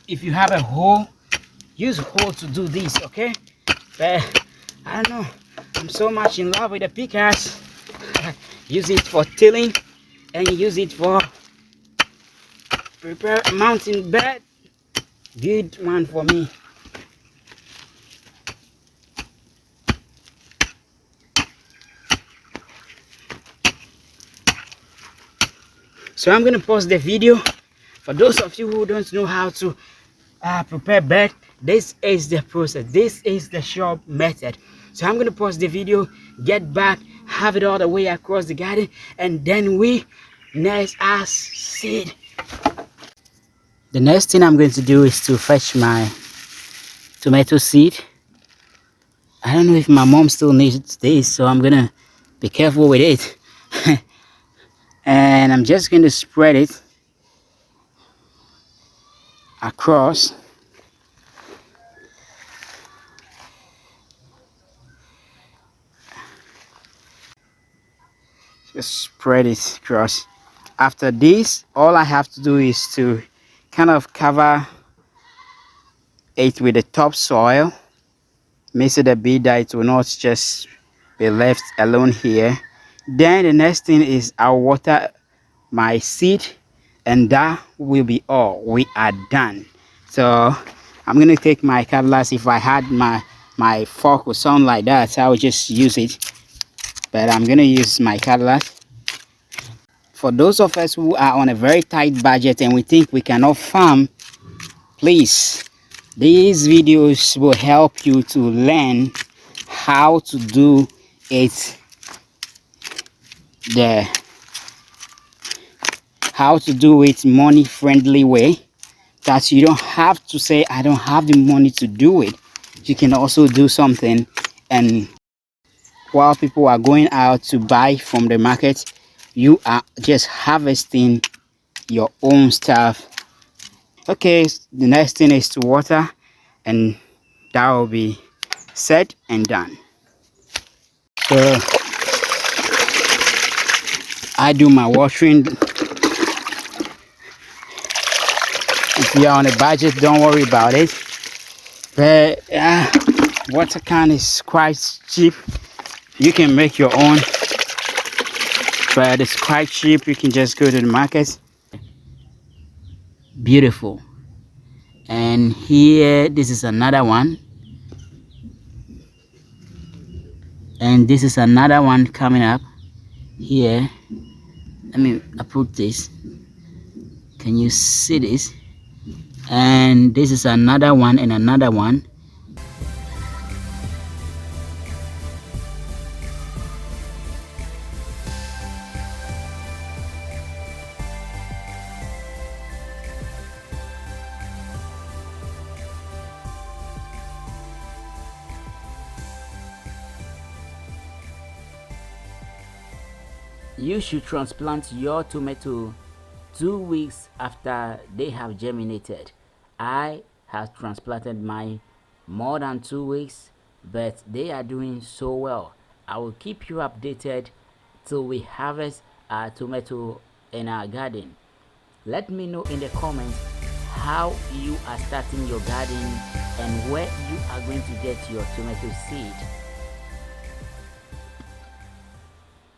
if you have a hoe, use hoe to do this, okay? But I don't know, I'm so much in love with the pickaxe. Use it for tilling and use it for prepare mountain bed. Good one for me. So I'm gonna pause the video. For those of you who don't know how to prepare bed, this is the process. This is the sure method. So I'm gonna pause the video, get back, have it all the way across the garden, and then we next as seed. The next thing I'm going to do is to fetch my tomato seed. I don't know if my mom still needs this, so I'm gonna be careful with it. And I'm just going to spread it across. Just spread it across. After this, all I have to do is to kind of cover it with the topsoil. Make it a bit that it will not just be left alone here. Then the next thing is I'll water my seed, and that will be all. We are done. So I'm gonna take my cutlass. If I had my fork or something like that, I would just use it, but I'm gonna use my cutlass. For those of us who are on a very tight budget and we think we cannot farm, please, these videos will help you to learn how to do it money friendly way, that you don't have to say I don't have the money to do it. You can also do something, and while people are going out to buy from the market, you are just harvesting your own stuff. Okay, the next thing is to water, and that will be said and done. So I do my watering. If you are on a budget, don't worry about it. But water can is quite cheap. You can make your own, but it's quite cheap. You can just go to the market. Beautiful. And here, this is another one, and this is another one coming up here. Let me put this. Can you see this? And this is another one and another one. You should transplant your tomato 2 weeks after they have germinated. I have transplanted mine more than 2 weeks, but they are doing so well. I will keep you updated till we harvest our tomato in our garden. Let me know in the comments how you are starting your garden and where you are going to get your tomato seed.